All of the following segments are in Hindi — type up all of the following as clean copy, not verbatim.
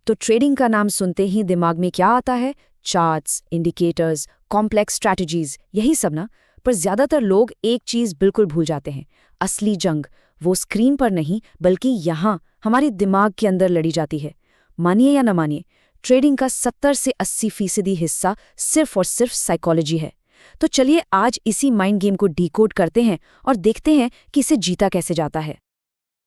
तो ट्रेडिंग का नाम सुनते ही दिमाग में क्या आता है? चार्ट्स, इंडिकेटर्स, कॉम्प्लेक्स स्ट्रैटेजीज, यही सब ना। पर ज्यादातर लोग एक चीज बिल्कुल भूल जाते हैं। असली जंग वो स्क्रीन पर नहीं बल्कि यहाँ हमारे दिमाग के अंदर लड़ी जाती है। मानिए या न मानिए, ट्रेडिंग का 70 से 80% हिस्सा सिर्फ और सिर्फ साइकोलॉजी है। तो चलिए आज इसी माइंड गेम को डिकोड करते हैं और देखते हैं कि इसे जीता कैसे जाता है।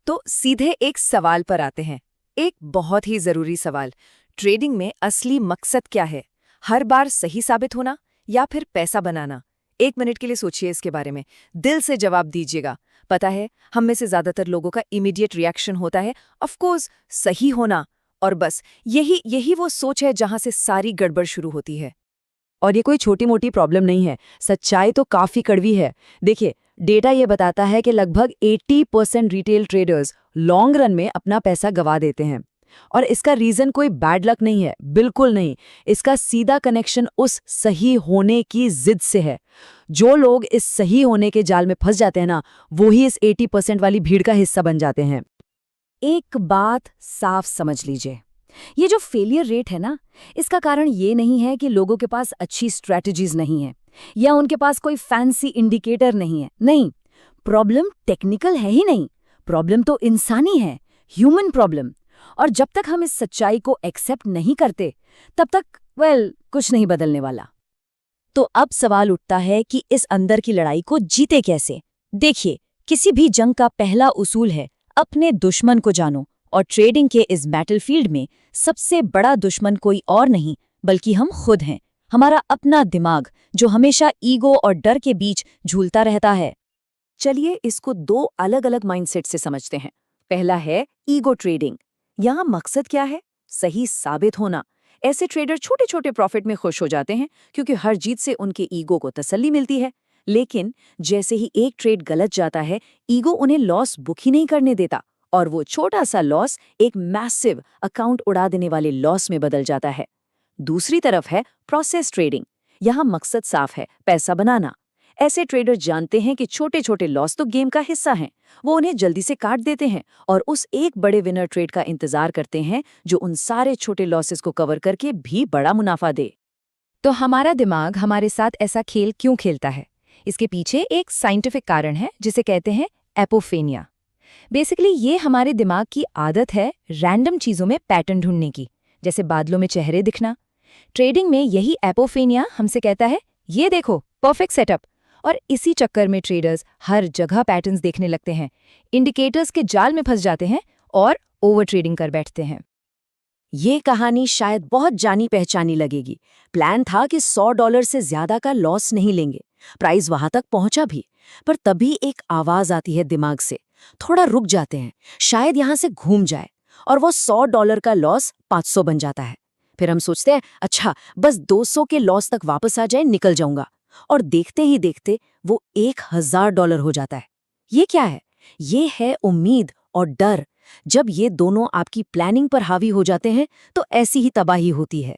तो सीधे एक सवाल पर आते हैं, एक बहुत ही जरूरी सवाल। ट्रेडिंग में असली मकसद क्या है? हर बार सही साबित होना या फिर पैसा बनाना? 1 मिनट के लिए सोचिए इसके बारे में, दिल से जवाब दीजिएगा। पता है, हम में से ज्यादातर लोगों का इमीडिएट रिएक्शन होता है ऑफ कोर्स सही होना, और बस यही वो सोच है जहां से सारी गड़बड़ शुरू होती है। और ये कोई छोटी मोटी प्रॉब्लम नहीं है, सच्चाई तो काफी कड़वी है। देखिए, डेटा ये बताता है कि लगभग 80% रिटेल ट्रेडर्स लॉन्ग रन में अपना पैसा गंवा देते हैं। और इसका रीजन कोई बैड लक नहीं है, बिल्कुल नहीं। इसका सीधा कनेक्शन उस सही होने की जिद से है। जो लोग इस सही होने के जाल में फंस जाते हैं ना, वो ही इस 80% वाली भीड़ का हिस्सा बन जाते हैं। एक बात साफ समझ लीजिए, ये जो फेलियर रेट है ना, इसका कारण ये नहीं है कि लोगों के पास अच्छी स्ट्रैटेजीज नहीं है या उनके पास कोई फैंसी इंडिकेटर नहीं है। नहीं, प्रॉब्लम टेक्निकल है ही नहीं, प्रॉब्लम तो इंसानी है, ह्यूमन प्रॉब्लम। और जब तक हम इस सच्चाई को एक्सेप्ट नहीं करते, तब तक कुछ नहीं बदलने वाला। तो अब सवाल उठता है कि इस अंदर की लड़ाई को जीते कैसे? देखिए, किसी भी जंग का पहला उसूल है अपने दुश्मन को जानो। और ट्रेडिंग के इस बैटलफील्ड में सबसे बड़ा दुश्मन कोई और नहीं बल्कि हम खुद हैं, हमारा अपना दिमाग, जो हमेशा ईगो और डर के बीच झूलता रहता है। चलिए इसको 2 अलग-अलग माइंडसेट से समझते हैं। पहला है ईगो ट्रेडिंग। यहाँ मकसद क्या है? सही साबित होना। ऐसे ट्रेडर छोटे-छोटे प्रॉफिट में खुश हो जाते हैं क्योंकि हर जीत से उनके ईगो को तसल्ली मिलती है। लेकिन जैसे ही एक ट्रेड गलत जाता है, ईगो उन्हें लॉस बुक ही नहीं करने देता, और वो छोटा सा लॉस एक मैसिव अकाउंट उड़ा देने वाले लॉस में बदल जाता है। दूसरी तरफ है प्रोसेस ट्रेडिंग। यहाँ मकसद साफ है, पैसा बनाना। ऐसे ट्रेडर जानते हैं कि छोटे छोटे लॉस तो गेम का हिस्सा हैं, वो उन्हें जल्दी से काट देते हैं और उस एक बड़े विनर ट्रेड का इंतजार करते हैं जो उन सारे छोटे लॉसेस को कवर करके भी बड़ा मुनाफा दे। तो हमारा दिमाग हमारे साथ ऐसा खेल क्यों खेलता है? इसके पीछे एक साइंटिफिक कारण है जिसे कहते हैं एपोफेनिया। बेसिकली ये हमारे दिमाग की आदत है रैंडम चीजों में पैटर्न ढूंढने की, जैसे बादलों में चेहरे दिखना। ट्रेडिंग में यही एपोफेनिया हमसे कहता है, ये देखो परफेक्ट सेटअप। और इसी चक्कर में ट्रेडर्स हर जगह पैटर्न्स देखने लगते हैं, इंडिकेटर्स के जाल में फंस जाते हैं और ओवर ट्रेडिंग कर बैठते हैं। ये कहानी शायद बहुत जानी पहचानी लगेगी। प्लान था कि $100 से ज्यादा का लॉस नहीं लेंगे। प्राइस वहां तक पहुंचा भी, पर तभी एक आवाज आती है दिमाग से, थोड़ा रुक जाते हैं, शायद यहां से घूम जाए, और वो $100 का लॉस 500 बन जाता है। फिर हम सोचते हैं, अच्छा बस 200 के लॉस तक वापस आ जाए, निकल जाऊंगा। और देखते ही देखते वो $1000 हो जाता है। ये क्या है? ये है उम्मीद और डर। जब ये दोनों आपकी प्लानिंग पर हावी हो जाते हैं तो ऐसी ही तबाही होती है।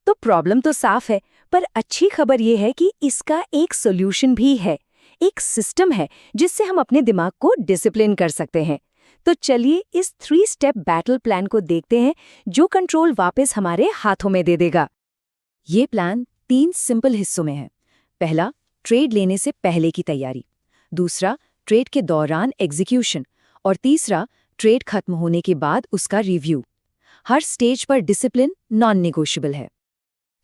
तो प्रॉब्लम तो साफ है, पर अच्छी खबर ये है कि इसका एक सॉल्यूशन भी है, एक सिस्टम है जिससे हम अपने दिमाग को डिसिप्लिन कर सकते हैं। तो चलिए इस 3 स्टेप बैटल प्लान को देखते हैं जो कंट्रोल वापस हमारे हाथों में दे देगा। ये प्लान 3 सिंपल हिस्सों में है। पहला, ट्रेड लेने से पहले की तैयारी। दूसरा, ट्रेड के दौरान एग्जीक्यूशन। और तीसरा, ट्रेड खत्म होने के बाद उसका रिव्यू। हर स्टेज पर डिसिप्लिन नॉन नेगोशिएबल है।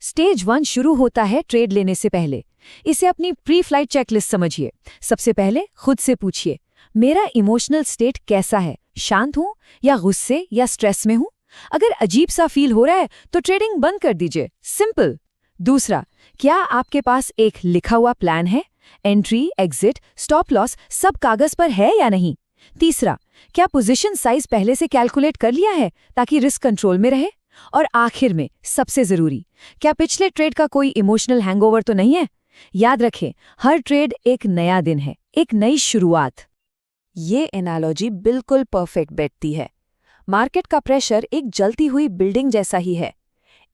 स्टेज 1 शुरू होता है ट्रेड लेने से पहले। इसे अपनी प्री फ्लाइट चेकलिस्ट समझिए। सबसे पहले खुद से पूछिए, मेरा इमोशनल स्टेट कैसा है? शांत हूं या गुस्से या स्ट्रेस में हूं? अगर अजीब सा फील हो रहा है तो ट्रेडिंग बंद कर दीजिए, सिंपल। दूसरा, क्या आपके पास एक लिखा हुआ प्लान है? एंट्री, एग्जिट, स्टॉप लॉस सब कागज पर है या नहीं? तीसरा, क्या पोजीशन साइज पहले से कैलकुलेट कर लिया है ताकि रिस्क कंट्रोल में रहे? और आखिर में सबसे जरूरी, क्या पिछले ट्रेड का कोई इमोशनल हैंगओवर तो नहीं है? याद रखें, हर ट्रेड एक नया दिन है, एक नई शुरुआत। ये एनालॉजी बिल्कुल परफेक्ट बैठती है। मार्केट का प्रेशर एक जलती हुई बिल्डिंग जैसा ही है।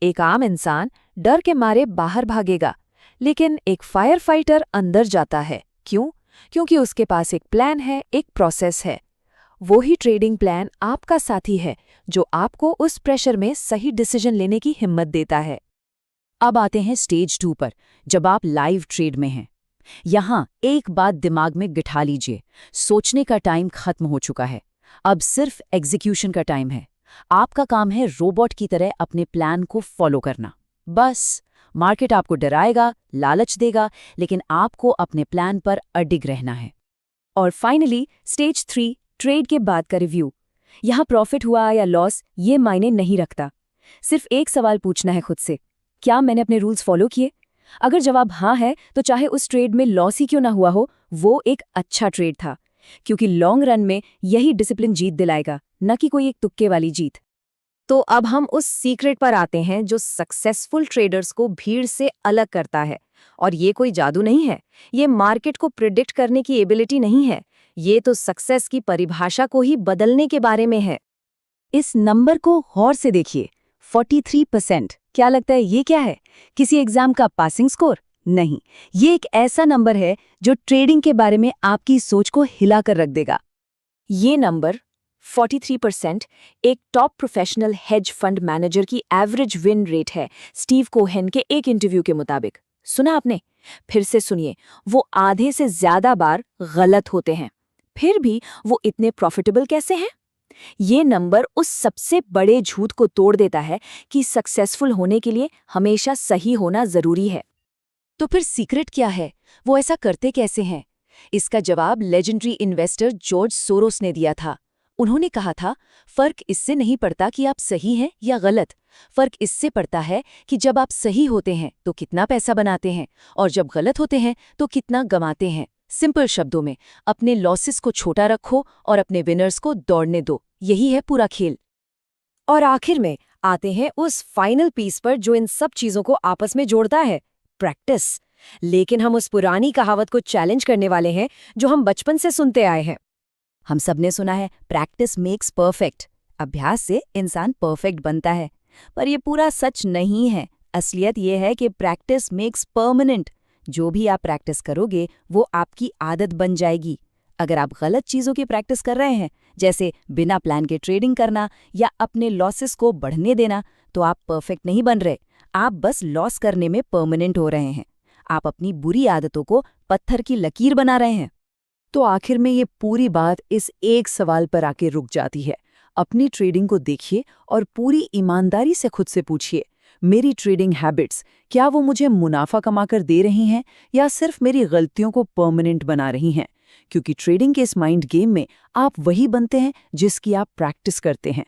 एक आम इंसान डर के मारे बाहर भागेगा, लेकिन एक फायर फाइटर अंदर जाता है। क्यों? क्योंकि उसके पास एक प्लान है, एक प्रोसेस है। वो ही ट्रेडिंग प्लान आपका साथी है जो आपको उस प्रेशर में सही डिसीजन लेने की हिम्मत देता है। अब आते हैं स्टेज 2 पर, जब आप लाइव ट्रेड में हैं। यहाँ एक बात दिमाग में बिठा लीजिए, सोचने का टाइम खत्म हो चुका है। अब सिर्फ एग्जीक्यूशन का टाइम है। आपका काम है रोबोट की तरह अपने प्लान को फॉलो करना। बस मार्केट आपको डराएगा, लालच देगा, लेकिन आपको अपने प्लान पर अडिग रहना है। और फाइनली स्टेज 3, ट्रेड के बाद का रिव्यू। यहाँ प्रॉफिट हुआ या लॉस ये मायने नहीं रखता। सिर्फ एक सवाल पूछना है खुद से, क्या मैंने अपने रूल्स फॉलो किए? अगर जवाब हाँ है तो चाहे उस ट्रेड में लॉस ही क्यों ना हुआ हो, वो एक अच्छा ट्रेड था, क्योंकि लॉन्ग रन में यही डिसिप्लिन जीत दिलाएगा, न कि कोई एक तुक्के वाली जीत। तो अब हम उस सीक्रेट पर आते हैं जो सक्सेसफुल ट्रेडर्स को भीड़ से अलग करता है। और ये कोई जादू नहीं है, ये मार्केट को प्रिडिक्ट करने की एबिलिटी नहीं है, ये तो सक्सेस की परिभाषा को ही बदलने के बारे में है। इस नंबर को गौर से देखिए, 43%। क्या लगता है ये क्या है? किसी एग्जाम का पासिंग स्कोर? नहीं, ये एक ऐसा नंबर है जो ट्रेडिंग के बारे में आपकी सोच को हिलाकर रख देगा। ये नंबर 43% एक top professional hedge fund manager की एवरेज विन रेट है, स्टीव कोहेन के एक इंटरव्यू के मुताबिक। सुना आपने? फिर से सुनिए, वो आधे से ज्यादा बार गलत होते हैं, फिर भी वो इतने प्रॉफिटेबल कैसे हैं? ये नंबर उस सबसे बड़े झूठ को तोड़ देता है कि सक्सेसफुल होने के लिए हमेशा सही होना जरूरी है। तो फिर सीक्रेट क्या है? वो ऐसा करते कैसे हैं? इसका जवाब लेजेंडरी इन्वेस्टर जॉर्ज सोरोस ने दिया था। उन्होंने कहा था, फर्क इससे नहीं पड़ता कि आप सही हैं या गलत, फर्क इससे पड़ता है कि जब आप सही होते हैं तो कितना पैसा बनाते हैं, और जब गलत होते हैं तो कितना गंवाते हैं। सिंपल शब्दों में, अपने लॉसेस को छोटा रखो और अपने विनर्स को दौड़ने दो। यही है पूरा खेल। और आखिर में आते हैं उस फाइनल पीस पर जो इन सब चीजों को आपस में जोड़ता है, प्रैक्टिस। लेकिन हम उस पुरानी कहावत को चैलेंज करने वाले हैं जो हम बचपन से सुनते आए हैं। हम सबने सुना है, प्रैक्टिस मेक्स परफेक्ट। अभ्यास से इंसान परफेक्ट बनता है, पर ये पूरा सच नहीं है। असलियत ये है कि प्रैक्टिस मेक्स परमानेंट। जो भी आप प्रैक्टिस करोगे वो आपकी आदत बन जाएगी। अगर आप गलत चीज़ों की प्रैक्टिस कर रहे हैं, जैसे बिना प्लान के ट्रेडिंग करना या अपने लॉसेस को बढ़ने देना, तो आप परफेक्ट नहीं बन रहे, आप बस लॉस करने में परमानेंट हो रहे हैं। आप अपनी बुरी आदतों को पत्थर की लकीर बना रहे हैं। तो आखिर में ये पूरी बात इस एक सवाल पर आके रुक जाती है। अपनी ट्रेडिंग को देखिए और पूरी ईमानदारी से खुद से पूछिए, मेरी ट्रेडिंग हैबिट्स क्या वो मुझे मुनाफा कमाकर दे रही हैं या सिर्फ मेरी गलतियों को परमानेंट बना रही हैं? क्योंकि ट्रेडिंग के इस माइंड गेम में आप वही बनते हैं जिसकी आप प्रैक्टिस करते हैं।